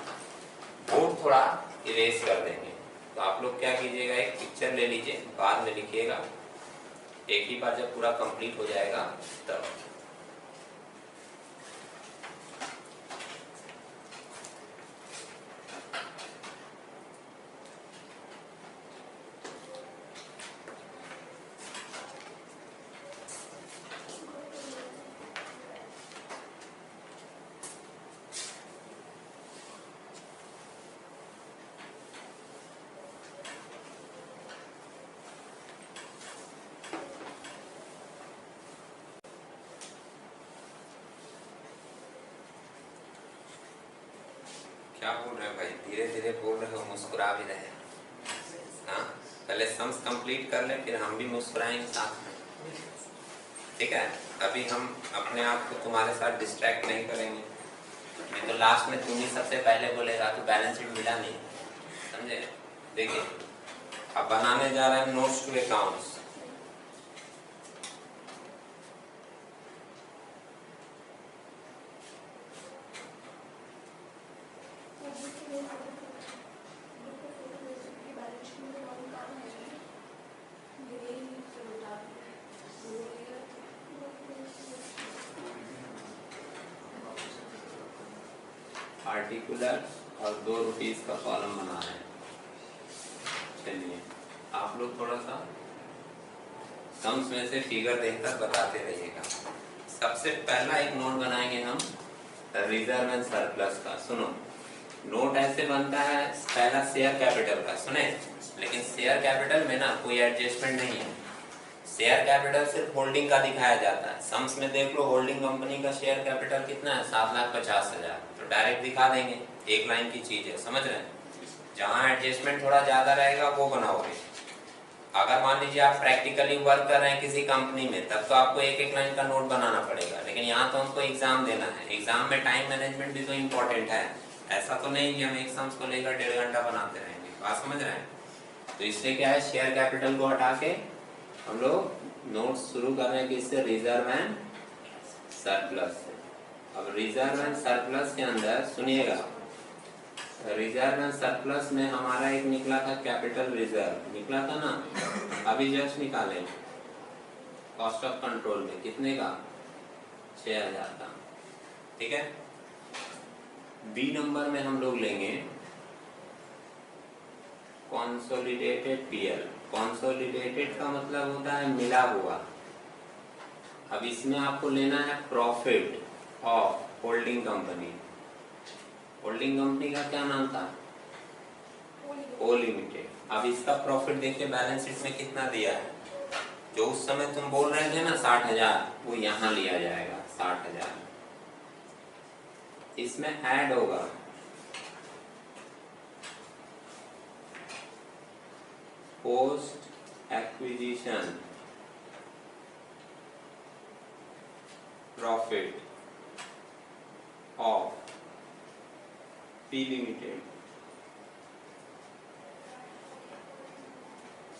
बोर्ड थोड़ा इरेज कर देंगे। तो आप लोग क्या कीजिएगा, एक पिक्चर ले लीजिए, बाद में लिखिएगा, एक ही बार जब पूरा कंप्लीट हो जाएगा तब। क्या बोल रहे हो भाई, धीरे धीरे बोल रहे हो, मुस्कुरा भी रहे। हाँ, पहले सम्स कंप्लीट कर ले, फिर हम भी मुस्कुराएंगे साथ में। ठीक है, अभी हम अपने आप को तुम्हारे साथ डिस्ट्रैक्ट नहीं करेंगे, नहीं तो लास्ट में तुम ही सबसे पहले बोलेगा तो बैलेंस शीट मिला नहीं, समझे। देखिए, अब बनाने जा रहे हैं नोट्स टू अकाउंट्स। आर्टिकुलर और 2 रुपीस का कॉलम बना रहे हैं। चलिए आप लोग थोड़ा सा सम्स में से फिगर देखकर बताते रहिएगा। सबसे पहला एक नोट बनाएंगे हम रिजर्व एंड सरप्लस का। सुनो, नोट ऐसे बनता है, पहला शेयर कैपिटल का, सुने। लेकिन शेयर कैपिटल में ना कोई एडजस्टमेंट नहीं है, शेयर कैपिटल सिर्फ होल्डिंग का दिखाया जाता है। सम्स में देख लो, होल्डिंग कंपनी का शेयर कैपिटल कितना है, 7,50,000, तो डायरेक्ट दिखा देंगे, एक लाइन की चीज है, समझ रहे हैं। जहाँ एडजस्टमेंट थोड़ा ज्यादा रहेगा वो बनाओगे। अगर मान लीजिए आप प्रैक्टिकली वर्क कर रहे हैं किसी कंपनी में, तब तो आपको एक एक लाइन का नोट बनाना पड़ेगा। लेकिन यहाँ तो हमको एग्जाम देना है, एग्जाम में टाइम मैनेजमेंट भी तो इम्पोर्टेंट है। ऐसा तो नहीं कि हम एक सम्स को लेकर 1.5 घंटा बनाते रहेंगे, बात समझ रहे हैं। तो इसलिए क्या है, शेयर कैपिटल को हटा के हम लोग नोट शुरू कर रहे हैं किससे, रिजर्व एंड सरप्लस से। अब रिजर्व एंड सरप्लस के अंदर सुनिएगा, रिजर्व एंड सरप्लस में हमारा एक निकला था कैपिटल रिजर्व, निकला था ना, अभी जस्ट निकाले कॉस्ट ऑफ कंट्रोल में, कितने का, 6,000 का। ठीक है, बी नंबर में हम लोग लेंगे कंसोलिडेटेड पीएल। कंसोलिडेटेड का मतलब होता है मिला हुआ। अब इसमें आपको लेना है profit of holding company. Holding company का क्या नाम था, ओ लिमिटेड। अब इसका प्रॉफिट देखिए बैलेंस शीट में कितना दिया है, जो उस समय तुम बोल रहे थे ना 60,000, वो यहाँ लिया जाएगा 60,000। इसमें ऐड होगा post acquisition profit of P limited,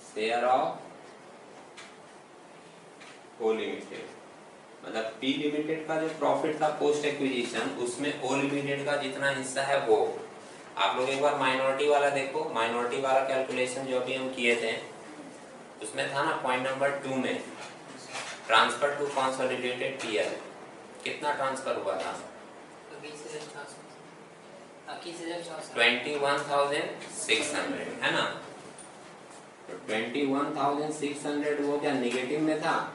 share of O limited, मतलब पी लिमिटेड का जो प्रॉफिट था पोस्ट एक्विजिशन, उसमें ओ लिमिटेड का जितना हिस्सा है वो। आप लोग एक बार माइनॉरिटी वाला देखो, माइनॉरिटी वाला कैलकुलेशन जो अभी हम किए थे उसमें था ना पॉइंट नंबर 2 में ट्रांसफर टू कंसोलिडेटेड पीएल, कितना ट्रांसफर हुआ था? 21,600 है ना। तो 21,600 वो क्या निगेटिव में था?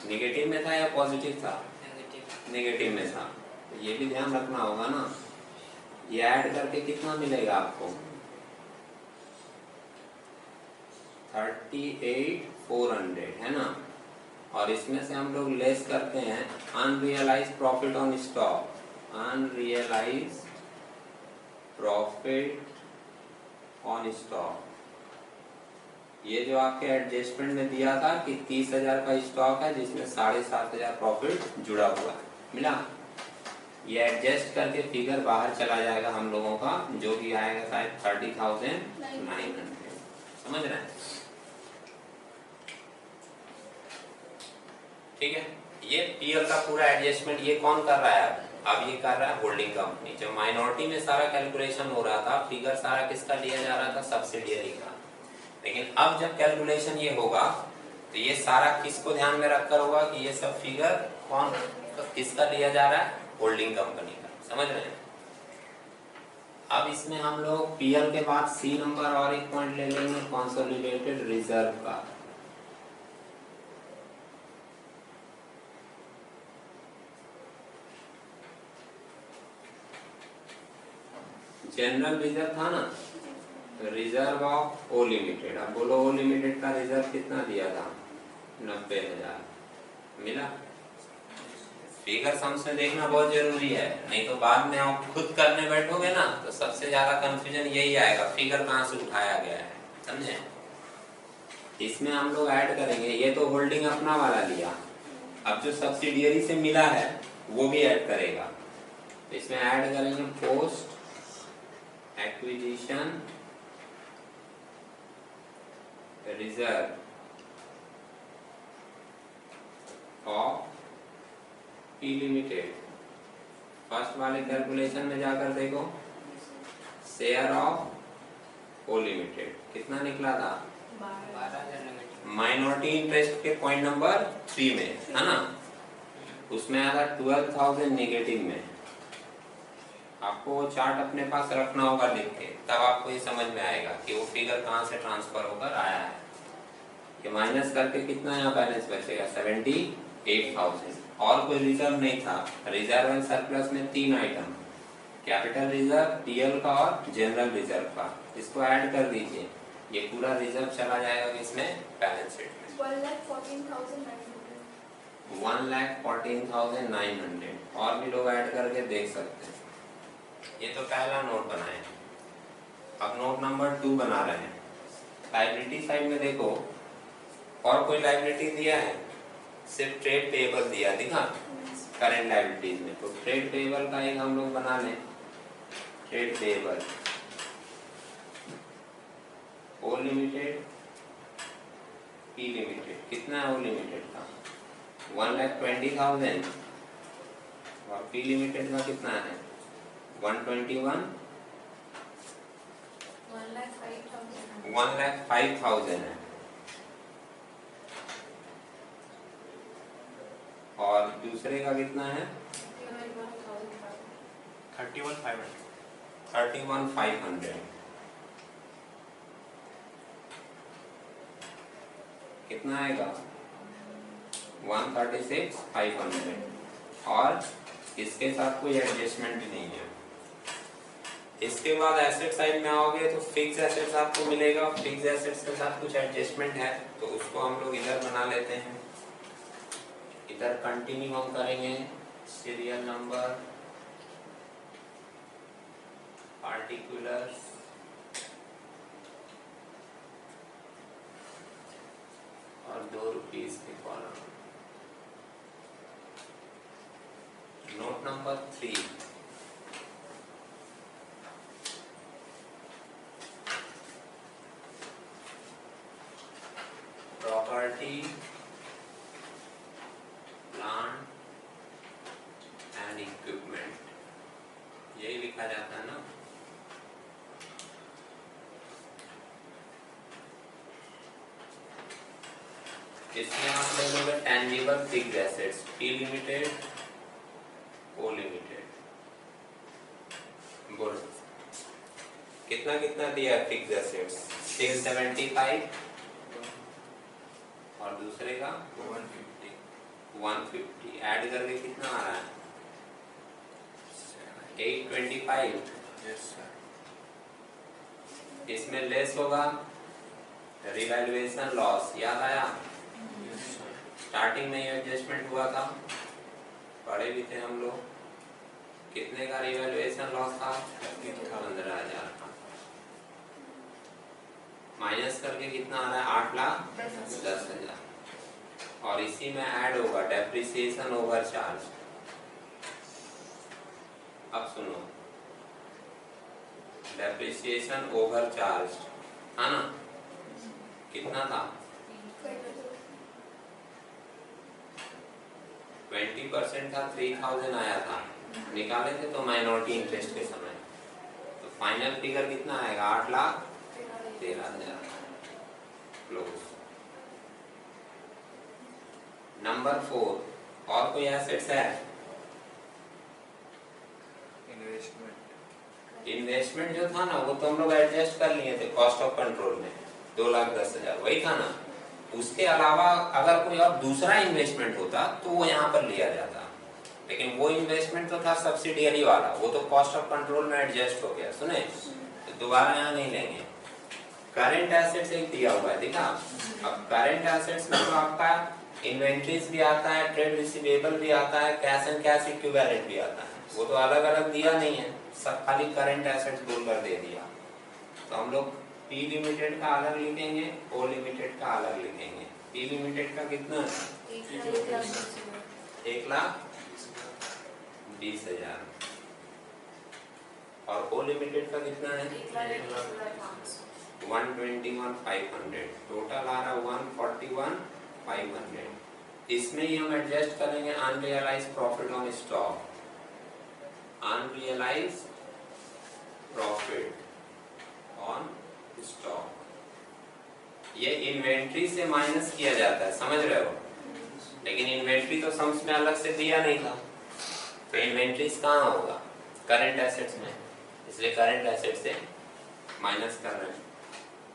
निगेटिव में था या पॉजिटिव था? नेगेटिव में था। तो ये भी ध्यान रखना होगा ना, ये ऐड करके कितना मिलेगा आपको? 38,400 है ना। और इसमें से हम लोग लेस करते हैं unrealise profit on stock, unrealise profit on stock. ये जो आपके एडजस्टमेंट में दिया था कि 30,000 का स्टॉक है जिसमें 7,500 प्रॉफिट जुड़ा हुआ है, मिला। ये एडजस्ट करके फिगर बाहर चला जाएगा हम लोगों का, जो भी आएगा शायद 30,900। समझ रहे हैं? ठीक है, ये पीएल का पूरा एडजस्टमेंट ये कौन कर रहा है? अब ये कर रहा है होल्डिंग कंपनी। जब माइनॉरिटी में सारा कैलकुलेशन हो रहा था, फिगर सारा किसका लिया जा रहा था? सब्सिडियरी का। लेकिन अब जब कैलकुलेशन ये होगा तो ये सारा किसको ध्यान में रखकर होगा कि ये सब फिगर कौन किसका लिया जा रहा है? होल्डिंग कंपनी का। समझ रहे हैं? अब इसमें हम लोग पीएल के बाद सी नंबर और एक पॉइंट ले लेंगे कंसोलिडेटेड रिजर्व का। जनरल रिजर्व था ना, रिजर्व ऑफ ओ लिमिटेड। अब बोलो ओ लिमिटेड का रिजर्व कितना दिया था? 90,000 मिला। फिगर सम्स में देखना बहुत जरूरी है, नहीं तो बाद में आप खुद करने बैठोगे ना तो सबसे ज्यादा कंफ्यूजन यही आएगा, फिगर कहाँ से उठाया गया है। समझे? इसमें हम लोग ऐड करेंगे, ये तो होल्डिंग अपना वाला लिया, अब जो सब्सिडियरी से मिला है वो भी ऐड करेगा। तो इसमें ऐड करेंगे post acquisition reserve of P limited. First वाले कैलकुलेशन में जाकर देखो, शेयर ऑफ ओ लिमिटेड कितना निकला था? 12,000 माइनॉरिटी इंटरेस्ट के पॉइंट नंबर 3 में, है ना। उसमें आया था 12,000 नेगेटिव में। आपको वो चार्ट अपने पास रखना होगा लिख के, तब आपको ये समझ में आएगा कि वो फिगर कहाँ से ट्रांसफर होकर आया है। ये माइनस करके कितना यहाँ बैलेंस बचेगा? 78,000। और कोई रिजर्व नहीं था। रिजर्व एंड सरप्लस में 3 आइटम, कैपिटल रिजर्व, पीएल का और जनरल रिजर्व का। इसको ऐड कर दीजिए, ये पूरा रिजर्व चला जाएगा इसमें बैलेंस शीट में। 1,14,900। और भी लोग ऐड करके देख सकते हैं। ये तो पहला नोट बनाए। अब नोट नंबर 2 बना रहे हैं। लायबिलिटी साइड में देखो, और कोई लायबिलिटी दिया है? सिर्फ ट्रेड पेएबल दिया, दिखा करेंट लायबिलिटीज में। तो ट्रेड पेएबल का एक हम लोग बना लें, ट्रेड पेएबल ओ लिमिटेड पी लिमिटेड। कितना है ओ लिमिटेड का? 1,20,000 और पी लिमिटेड का कितना है? 121 1,05,000 है। और दूसरे का कितना है? 31,500। कितना आएगा? 136,500। और इसके साथ कोई एडजस्टमेंट भी नहीं है। इसके बाद एसेट साइड में आओगे तो फिक्स एसेट्स आपको मिलेगा। फिक्स एसेट्स के साथ कुछ एडजस्टमेंट है तो उसको हम लोग इधर बना लेते हैं। इधर कंटिन्यू हम करेंगे सीरियल नंबर, पार्टिकुलर्स और 2 रुपीस के column. Note number 3, property property plant and equipment, यही लिखा जाता है ना। इसमें आप ले लोगे tangible fixed assets, P limited, O limited. बोल कितना कितना दिया फिक्स्ड एसेट्स? 675 और दूसरे का 150 ऐड करके कितना आ रहा है? 825। इसमें लेस होगा रिवैल्यूएशन लॉस, याद आया? स्टार्टिंग में ये एडजस्टमेंट हुआ था, पढ़े भी थे हम लोग। कितने का रिवैल्यूएशन लॉस था? 15,000 का। माइनस करके कितना आ रहा है? 8,10,000। और इसी में ऐड होगा डेप्रिसिएशन ओवर चार्ज। अब सुनो, डेप्रिसिएशन ओवर चार्ज है ना, कितना था? 20% था, 3,000 आया था, निकाले थे तो माइनॉरिटी इंटरेस्ट के समय। तो फाइनल फिगर कितना आएगा? 8,13,000। क्लोज। नंबर 4, और कोई एसेट्स है? इन्वेस्टमेंट जो था ना वो तो हम लोग एडजस्ट कर लिए थे कॉस्ट ऑफ कंट्रोल में, 2,10,000 वही था ना। उसके अलावा अगर कोई और दूसरा इन्वेस्टमेंट होता तो वो यहाँ पर लिया जाता, लेकिन वो इन्वेस्टमेंट तो था सब्सिडियरी वाला, वो तो कॉस्ट ऑफ कंट्रोल में एडजस्ट हो गया। सुने, तो दोबारा यहाँ नहीं लेंगे। करंट एसेट्स एक दिया हुआ है, देखा? अब करंट एसेट्स में तो आपका इन्वेंट्रीज भी आता है, ट्रेड रिसीवेबल भी आता है, कैश एंड कैश इक्विवेलेंट भी आता है। वो तो अलग अलग दिया नहीं है, सब खाली करंट एसेट्स बोलकर दे दिया। तो हम लोग पी लिमिटेड का अलग लिखेंगे, ओ लिमिटेड का अलग लिखेंगे। पी लिमिटेड का कितना? 1,20,000। और ओ लिमिटेड का कितना है? 121,500। टोटल आ रहा 141,500। इसमें ही हम एडजस्ट करेंगे unrealised profit on stock. Unrealised profit on stock, ये इन्वेंट्री से माइनस किया जाता है, समझ रहे हो? लेकिन इन्वेंट्री तो सम्स में अलग से दिया नहीं था, तो इन्वेंट्रीज कहाँ होगा? करंट एसेट्स में, इसलिए करंट एसेट से माइनस कर रहे हैं।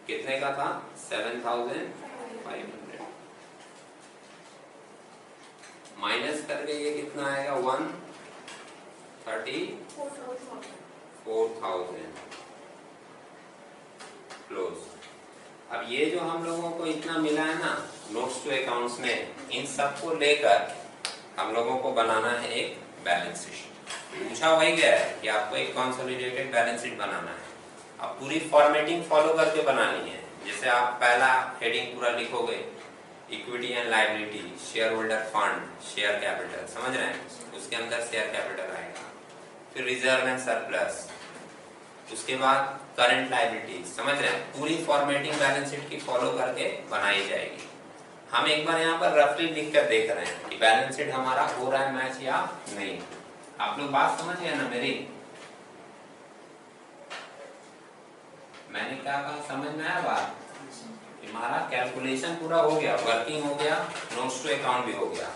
कितने का था? 7,500। माइनस करके ये कितना आएगा? 134,000। क्लोज। अब ये जो हम लोगों को इतना मिला है ना नोट्स टू अकाउंट्स में, इन सब को लेकर हम लोगों को बनाना है एक बैलेंस शीट। पूछा वही गया है कि आपको एक कंसोलिडेटेड बैलेंस शीट बनाना है। अब पूरी फॉर्मेटिंग फॉलो करके बनानी है। जैसे आप पहला हेडिंग पूरा लिखोगे, equity and liability, share holder fund, share capital, समझ रहे हैं? उसके अंदर शेयर कैपिटल आएगा। फिर रिजर्व एंड सरप्लस, उसके बाद करंट लायबिलिटी, समझ रहे हैं? पूरी फॉर्मेटिंग बैलेंस शीट की फॉलो करके बनाई जाएगी। हम एक बार यहाँ पर रफली लिख कर देख रहे हैं कि बैलेंस शीट हमारा हो रहा है मैच या नहीं। आप लोग बात समझ गए ना मेरी? मैंने क्या कहा, समझ में आया बात? हमारा कैलकुलेशन पूरा हो गया, वर्किंग हो गया, नोट्स टू अकाउंट भी हो गया।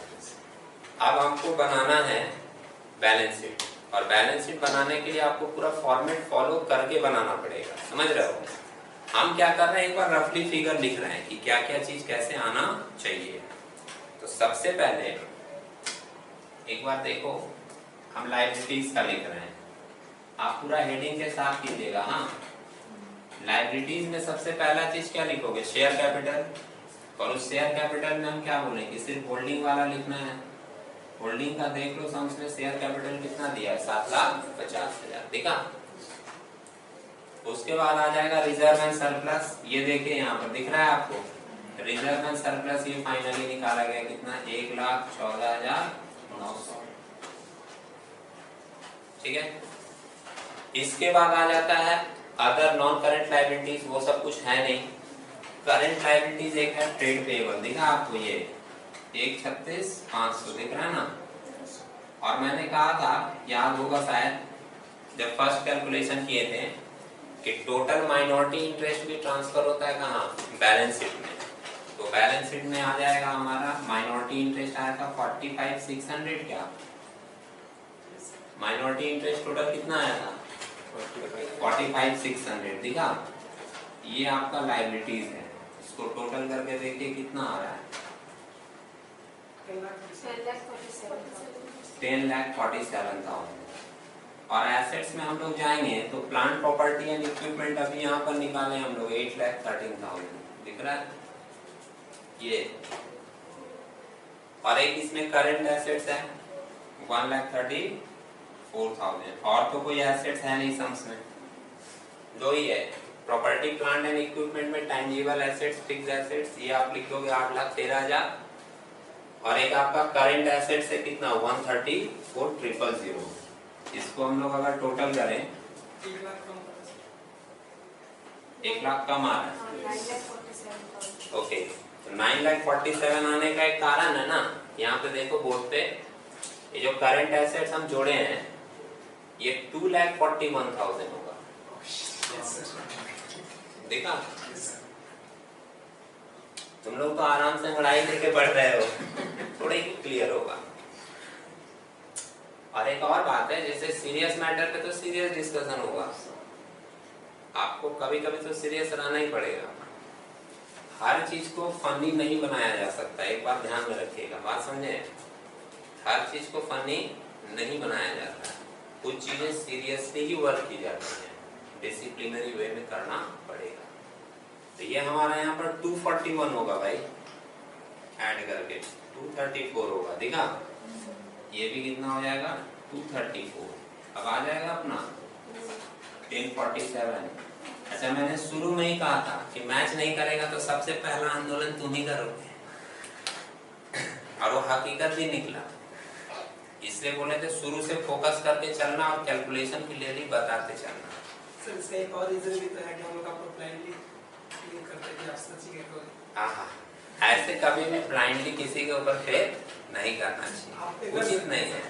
अब हमको बनाना है बैलेंस शीट, और बैलेंस शीट बनाने के लिए आपको पूरा फॉर्मेट फॉलो करके बनाना पड़ेगा, समझ रहे हो? हम क्या कर रहे हैं, एक बार रफली फिगर लिख रहे हैं कि क्या क्या चीज कैसे आना चाहिए। तो सबसे पहले एक बार देखो, हम लायबिलिटीज का लिख रहे हैं, आप पूरा हेडिंग के साथ कीजिएगा। हाँ, लायबिलिटीज में सबसे पहला चीज क्या लिखोगे? Share capital. और उस शेयर कैपिटल में हम क्या बोलेंगे? सिर्फ होल्डिंग वाला लिखना है। होल्डिंग का देख लो, सम्स में शेयर कैपिटल कितना दिया है? 7,50,000, देखा? उसके बाद आ जाएगा रिजर्व एंड सरप्लस। ये देखिए यहाँ पर दिख रहा है आपको, रिजर्व एंड सरप्लस ये फाइनली निकाला गया कितना? 1,14,900। ठीक है। इसके बाद आ जाता है अदर नॉन करंट लायबिलिटीज, वो सब कुछ है नहीं, करंट लायबिलिटीज एक है ट्रेड पेएबल, दिखा आपको ये 136,500 दिख रहा है ना। और मैंने कहा था, याद होगा शायद, जब फर्स्ट कैलकुलेशन किए थे कि टोटल माइनॉरिटी इंटरेस्ट भी ट्रांसफर होता है कहाँ, बैलेंस शीट में। तो बैलेंस शीट में आ जाएगा हमारा माइनॉरिटी इंटरेस्ट आया था 45,600। क्या माइनॉरिटी इंटरेस्ट टोटल कितना आया था 45,600 दिखा। ये आपका लायबिलिटीज है, इसको टोटल करके देखिए कितना आ रहा है 10,47,000। और एसेट्स में हम लोग जाएंगे तो प्लांट प्रॉपर्टी एंड इक्विपमेंट अभी यहाँ पर निकाले हम लोग 8,13,000 दिख रहा है ये। और एक इसमें करंट एसेट्स है 1,34,000। और तो कोई एसेट्स है नहीं सम्स में, दो ही है, प्रॉपर्टी प्लांट एंड इक्विपमेंट में टेंजिबल एसेट्स, फिक्स्ड एसेट्स, ये आप लिख दोगे 8,13,000। और एक आपका करंट एसेट्स है कितना 134,000। इसको हम लोग अगर टोटल करें 1 लाख कम आ रहा है। ओके, तो 9,47,000 आने का एक कारण है ना, यहाँ पे देखो बोर्ड पे ये जो करंट एसेट्स हम जोड़े हैं ये 2,41,000 होगा, देखा। तुम लोग तो आराम से पढ़ाई करके बढ़ रहे हो, थोड़ा ही क्लियर होगा। और एक और बात है, जैसे सीरियस मैटर पे तो सीरियस डिस्कशन होगा, आपको कभी कभी तो सीरियस रहना ही पड़ेगा। हर चीज को फनी नहीं बनाया जा सकता, एक बार ध्यान में रखिएगा, बात समझे। हर चीज को फनी नहीं बनाया जाता, कुछ चीजें सीरियसली ही वर्क की जाती हैं, डिसिप्लिनरी वे में करना पड़ेगा। तो ये हमारा यहाँ पर 241 होगा भाई, ऐड करके 234 होगा, दिखा। ये भी कितना हो जाएगा 234। अब आ जाएगा अपना 1047। अच्छा, मैंने शुरू में ही कहा था कि मैच नहीं करेगा तो सबसे पहला आंदोलन तुम ही करोगे, और वो हकीकत भी निकला। इसलिए बोले थे शुरू से फोकस करके चलना और कैलकुलेशन क्लियरली बताते चलना। सर इसका एक और रीजन भी तो है कि हम लोग आपको ब्लाइंडली क्लियर करते हैं कि आप सच ही करोगे। हाँ, ऐसे कभी भी ब्लाइंडली किसी के ऊपर फेथ नहीं करना चाहिए, उचित नहीं है।